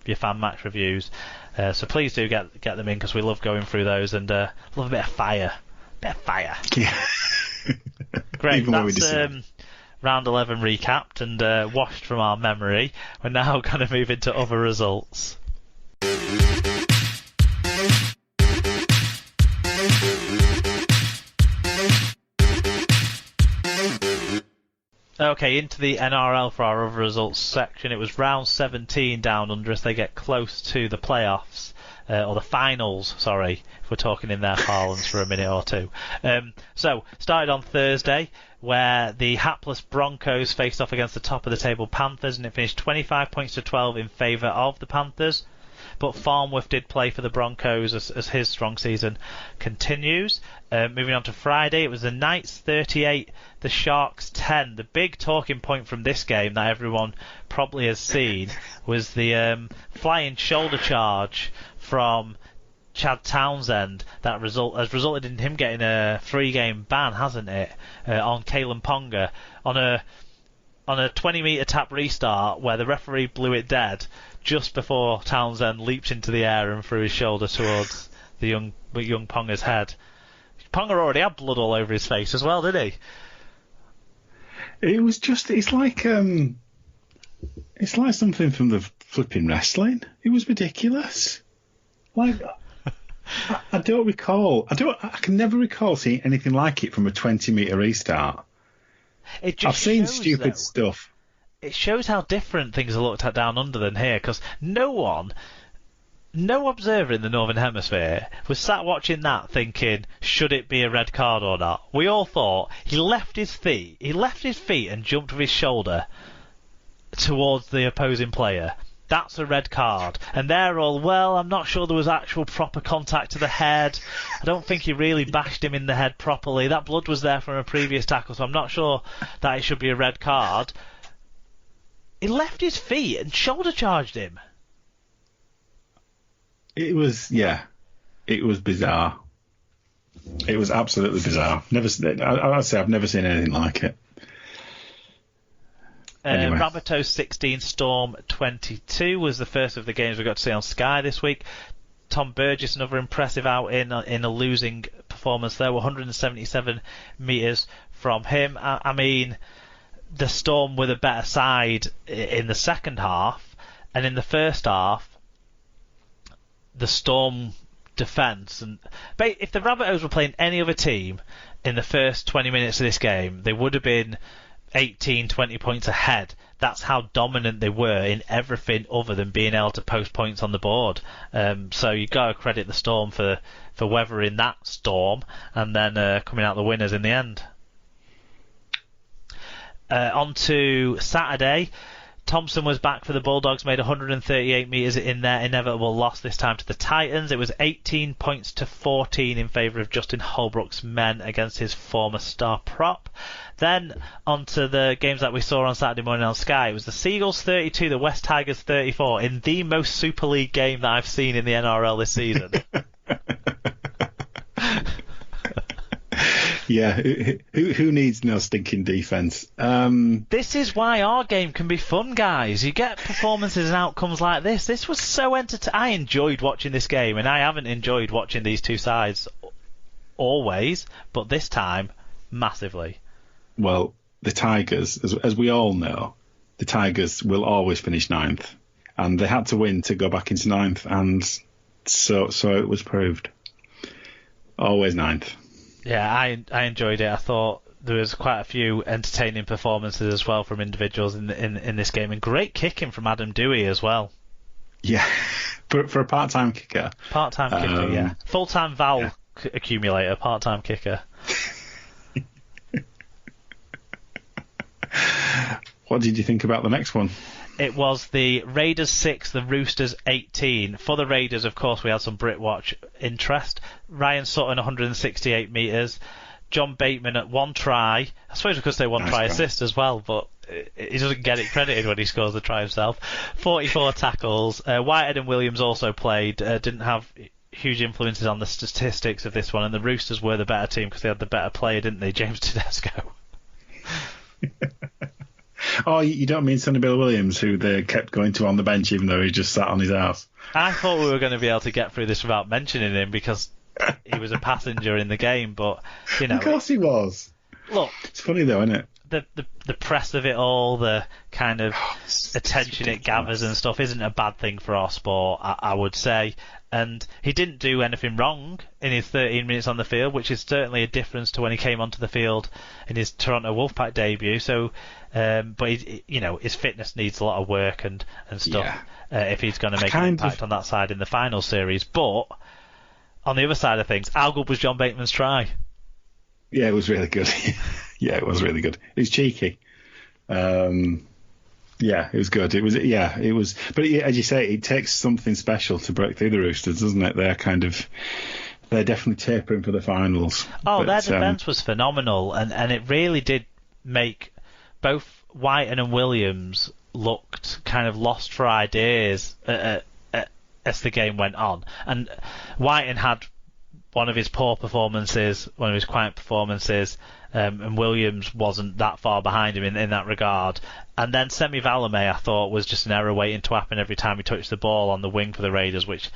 your fan match reviews. So please do get them in, because we love going through those, and love a bit of fire. Yeah. Great. Even That's round 11 recapped and washed from our memory. We're now going to move into other results. Okay, into the NRL for our other results section. It was round 17 down under as they get close to the playoffs, or the finals, sorry, if we're talking in their parlance for a minute or two. So, started on Thursday, where the hapless Broncos faced off against the top of the table Panthers, and it finished 25 points to 12 in favour of the Panthers. But Farnworth did play for the Broncos as his strong season continues. Moving on to Friday, it was the Knights 38, the Sharks 10. The big talking point from this game that everyone probably has seen was the flying shoulder charge from Chad Townsend that has resulted in him getting a 3-game ban, hasn't it, on Kalen Ponga on a 20-metre tap restart where the referee blew it dead just before Townsend leaped into the air and threw his shoulder towards the young Ponga's head. Ponga already had blood all over his face as well, didn't he? It's like something from the flipping wrestling. It was ridiculous. Like, I can never recall seeing anything like it from a 20-metre restart. I've seen stupid stuff. It shows how different things are looked at down under than here, because no observer in the Northern Hemisphere was sat watching that thinking, should it be a red card or not? We all thought he left his feet and jumped with his shoulder towards the opposing player. That's a red card. And they're all, well, I'm not sure there was actual proper contact to the head. I don't think he really bashed him in the head properly. That blood was there from a previous tackle, so I'm not sure that it should be a red card. He left his feet and shoulder charged him. It was bizarre. It was absolutely bizarre. I'd say I've never seen anything like it. Anyway. Rabbitohs 16, Storm 22 was the first of the games we got to see on Sky this week. Tom Burgess, another impressive outing in a losing performance there, 177 metres from him. I mean, the Storm were the better side in the second half, and in the first half, the Storm defence, and if the Rabbitohs were playing any other team in the first 20 minutes of this game, they would have been 18, 20 points ahead. That's how dominant they were in everything other than being able to post points on the board. So you've got to credit the Storm for weathering that storm and then coming out the winners in the end. On to Saturday. Thompson was back for the Bulldogs, made 138 metres in their inevitable loss, this time to the Titans. It was 18 points to 14 in favour of Justin Holbrook's men against his former star prop. Then on to the games that we saw on Saturday morning on Sky. It was the Seagulls 32, the West Tigers 34, in the most Super League game that I've seen in the NRL this season. Yeah, who needs no stinking defence? This is why our game can be fun, guys. You get performances and outcomes like this. This was so entertaining. I enjoyed watching this game, and I haven't enjoyed watching these two sides always, but this time, massively. Well, the Tigers, as we all know, the Tigers will always finish ninth, and they had to win to go back into ninth, and so it was proved. Always ninth. Yeah, I enjoyed it. I thought there was quite a few entertaining performances as well from individuals in this game, and great kicking from Adam Dewey as well. Yeah, for a part-time kicker. Part-time kicker, yeah. Full-time Val accumulator, part-time kicker. What did you think about the next one? It was the Raiders 6, the Roosters 18. For the Raiders, of course, we had some Brit Watch interest. Ryan Sutton, 168 metres. John Bateman at one try. I suppose we could say one try assist as well, but he doesn't get it credited when he scores the try himself. 44 tackles. Whitehead and Williams also played. Didn't have huge influences on the statistics of this one, and the Roosters were the better team because they had the better player, didn't they? James Tedesco. Oh, you don't mean Sonny Bill Williams, who they kept going to on the bench even though he just sat on his ass? I thought we were going to be able to get through this without mentioning him because he was a passenger in the game, but, you know... Of course he was. Look... It's funny though, isn't it? The press of it all, the kind of attention it gathers and stuff isn't a bad thing for our sport, I would say. And he didn't do anything wrong in his 13 minutes on the field, which is certainly a difference to when he came onto the field in his Toronto Wolfpack debut. So, but his fitness needs a lot of work and stuff if he's going to make an impact on that side in the final series. But on the other side of things, how good was John Bateman's try? Yeah, it was really good. Yeah, it was really good. It was cheeky. Yeah, it was good. It was. But as you say, it takes something special to break through the Roosters, doesn't it? They're definitely tapering for the finals. Oh, their defence was phenomenal, and it really did make both Whiten and Williams looked kind of lost for ideas as the game went on. And Whiten had one of his quiet performances, and Williams wasn't that far behind him in that regard. And then Semi Valame, I thought, was just an error waiting to happen every time he touched the ball on the wing for the Raiders, which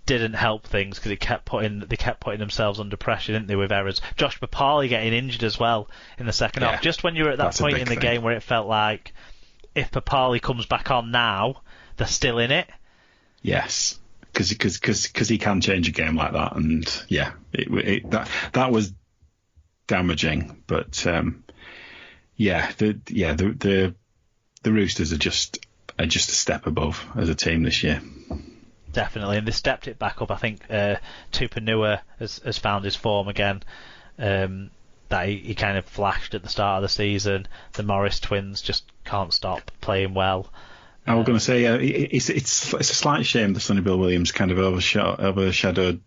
didn't help things because they kept putting themselves under pressure, didn't they, with errors. Josh Papali getting injured as well in the second half. Just when you were at that point in the game where it felt like if Papali comes back on now, they're still in it. Yes. Because he can change a game like that, and that was damaging. But the Roosters are just a step above as a team this year. Definitely, and they stepped it back up. I think Tupanua has found his form again. That he kind of flashed at the start of the season. The Morris twins just can't stop playing well. I was going to say, it's a slight shame that Sonny Bill Williams kind of overshadowed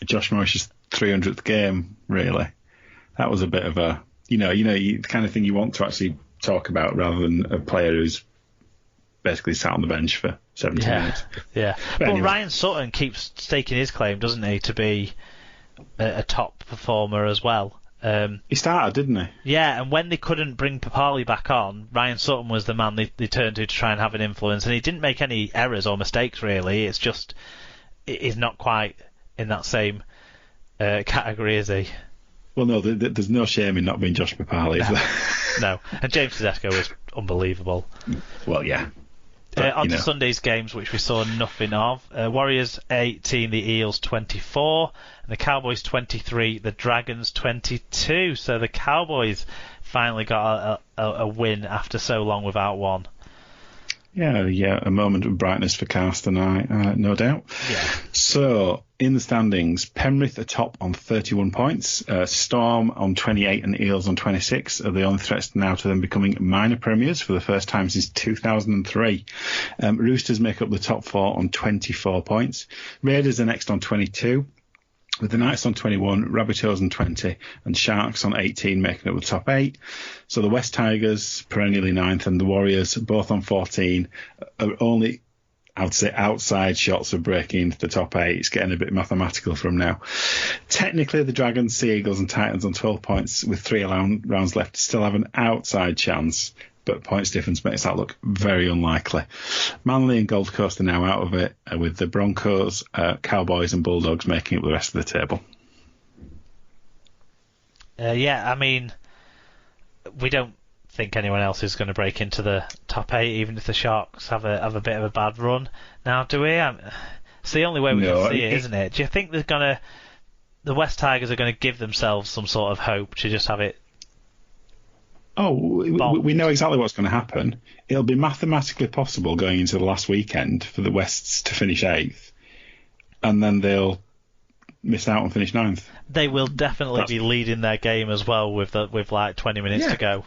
Josh Morris's 300th game. Really, that was a bit of a the kind of thing you want to actually talk about rather than a player who's basically sat on the bench for 70 minutes. Yeah, but anyway. Ryan Sutton keeps staking his claim, doesn't he, to be a top performer as well. He started, didn't he? Yeah, and when they couldn't bring Papali back on, Ryan Sutton was the man they turned to try and have an influence, and he didn't make any errors or mistakes, really. It's just he's not quite in that same category, is he? Well, no, there's no shame in not being Josh Papali, is there? No, and James Tedesco was unbelievable. Well, yeah. On to Sunday's games, which we saw nothing of. Warriors 18, the Eels 24, and the Cowboys 23, the Dragons 22. So the Cowboys finally got a win after so long without one. Yeah, a moment of brightness for Carsten, no doubt. Yeah. So, in the standings, Penrith are top on 31 points, Storm on 28 and Eels on 26 are the only threats now to them becoming minor premiers for the first time since 2003. Roosters make up the top four on 24 points. Raiders are next on 22. With the Knights on 21, Rabbitohs on 20, and Sharks on 18 making up the top 8. So the West Tigers, perennially 9th, and the Warriors, both on 14, are only, I would say, outside shots of breaking into the top 8. It's getting a bit mathematical from now. Technically, the Dragons, Sea Eagles and Titans on 12 points with 3 rounds left still have an outside chance, but points difference makes that look very unlikely. Manly and Gold Coast are now out of it, with the Broncos, Cowboys and Bulldogs making up the rest of the table. I mean, we don't think anyone else is going to break into the top 8, even if the Sharks have a bit of a bad run. Now, do we? It's the only way we can see it, isn't it? Do you think the West Tigers are going to give themselves some sort of hope to just have it? Oh, we know exactly what's going to happen. It'll be mathematically possible going into the last weekend for the Wests to finish 8th, and then they'll miss out and finish 9th. They will definitely be leading their game as well with like 20 minutes to go.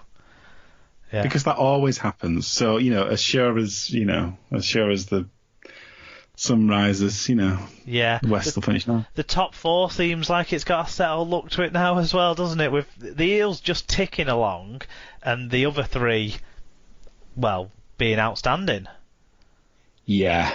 Yeah. Because that always happens. So, as sure as the sun rises, the West will finish now. The top 4 seems like it's got a settled look to it now as well, doesn't it? With the Eels just ticking along and the other 3, being outstanding. Yeah.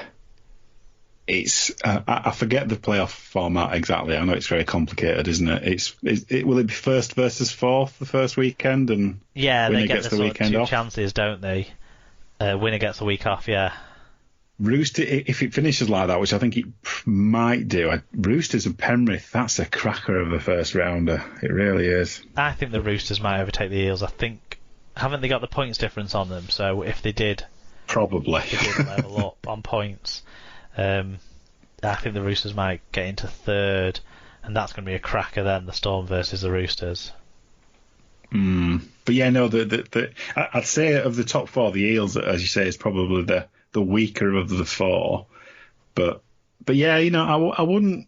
it's I forget the playoff format exactly. I know it's very complicated, isn't it? Will it be first versus fourth the first weekend, and winner they gets the weekend two off? chances, don't they? Winner gets a week off, yeah. Rooster, if it finishes like that, which I think it might do, Roosters and Penrith, that's a cracker of a first rounder. It really is. I think the Roosters might overtake the Eels. I think, haven't they got the points difference on them? So if they did, probably level up on points, I think the Roosters might get into third, and that's going to be a cracker then. The Storm versus the Roosters. But yeah, no, I'd say of the top four, the Eels, as you say, is probably the weaker of the four. But yeah, I wouldn't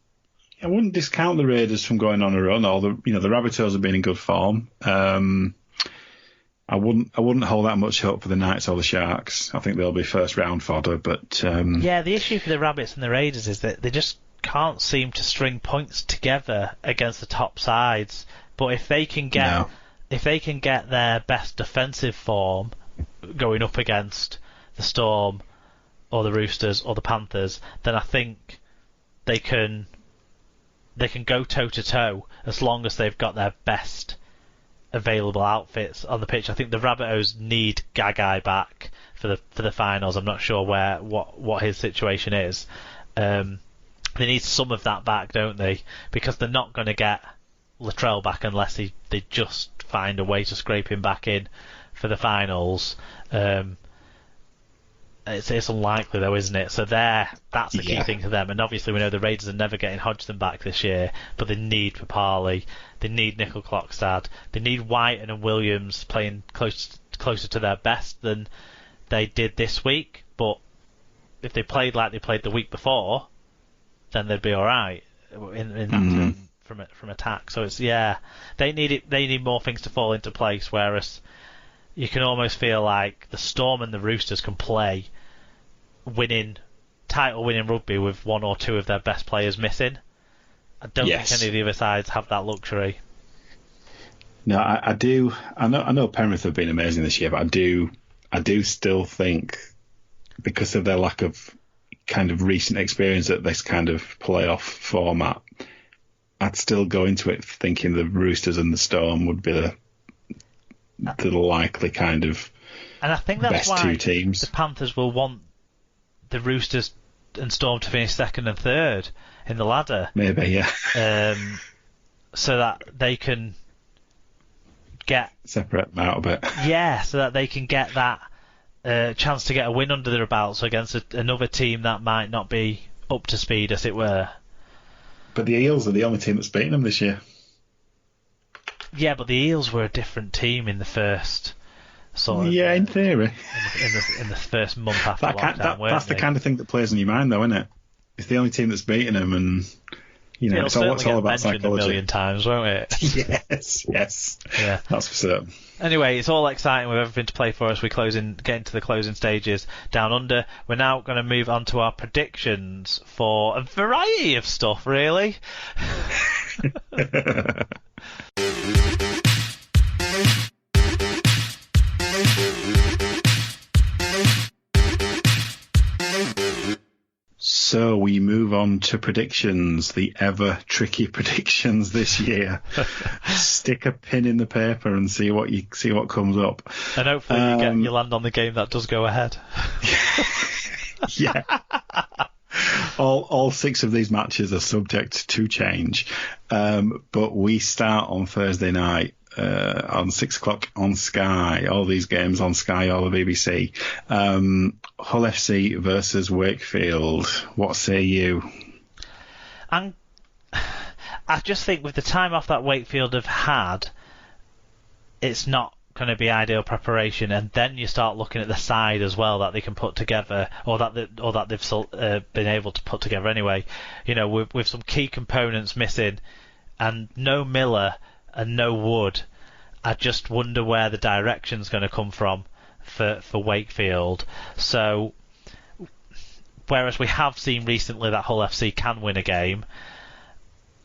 discount the Raiders from going on a run. Or the Rabbitohs have been in good form. I wouldn't hold that much hope for the Knights or the Sharks. I think they'll be first round fodder. But the issue for the Rabbits and the Raiders is that they just can't seem to string points together against the top sides. But if they can get their best defensive form going up against the Storm or the Roosters or the Panthers, then I think they can go toe to toe as long as they've got their best available outfits on the pitch. I think the Rabbitohs need Gagai back for the finals. I'm not sure what his situation is. They need some of that back, don't they? Because they're not going to get Latrell back unless they just find a way to scrape him back in for the finals. It's unlikely though, isn't it? So that's the key thing to them. And obviously we know the Raiders are never getting Hodgson back this year, but they need Papali, they need Nickel Clockstad, they need White and Williams playing closer to their best than they did this week. But if they played like they played the week before, then they'd be all right in that term from attack. So they need more things to fall into place. Whereas you can almost feel like the Storm and the Roosters can play title-winning rugby with one or two of their best players missing. I don't think any of the other sides have that luxury. No, I do. I know Penrith have been amazing this year, but I do still think, because of their lack of kind of recent experience at this kind of playoff format, I'd still go into it thinking the Roosters and the Storm would be the likely kind of and I think that's best why two teams. The Panthers will want the Roosters and Storm to finish second and third in the ladder. Maybe, yeah. So that they can separate them out a bit. Yeah, so that they can get that chance to get a win under their belts against another team that might not be up to speed, as it were. But the Eels are the only team that's beaten them this year. Yeah, but the Eels were a different team in the first sort of... Yeah, in theory. In the first month after lockdown, that's the kind of thing that plays in your mind, though, isn't it? It's the only team that's beaten them, and it's all about psychology. A million times, won't it? Yes. Yeah, that's for certain. Anyway, it's all exciting with everything to play for us. Getting to the closing stages down under. We're now going to move on to our predictions for a variety of stuff, really. So we move on to predictions, the ever tricky predictions this year. Stick a pin in the paper and see what comes up. And hopefully you land on the game that does go ahead. Yeah. All 6 of these matches are subject to change. But we start on Thursday night. On 6 o'clock on Sky, all these games on Sky or the BBC. Hull FC versus Wakefield. What say you? I just think with the time off that Wakefield have had, it's not going to be ideal preparation, and then you start looking at the side as well that they can put together, or that they've been able to put together anyway. With some key components missing, and no Miller and no Wood. I just wonder where the direction's going to come from for Wakefield. So, whereas we have seen recently that Hull FC can win a game,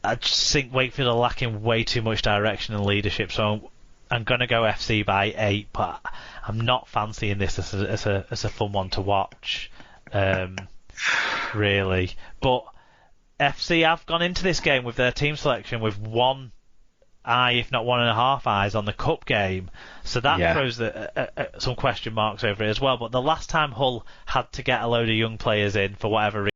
I just think Wakefield are lacking way too much direction and leadership. So I'm going to go FC by 8, but I'm not fancying this as a fun one to watch. really. But FC have gone into this game with their team selection with one eye, if not 1.5 eyes, on the cup game. So that throws some question marks over it as well. But the last time Hull had to get a load of young players in for whatever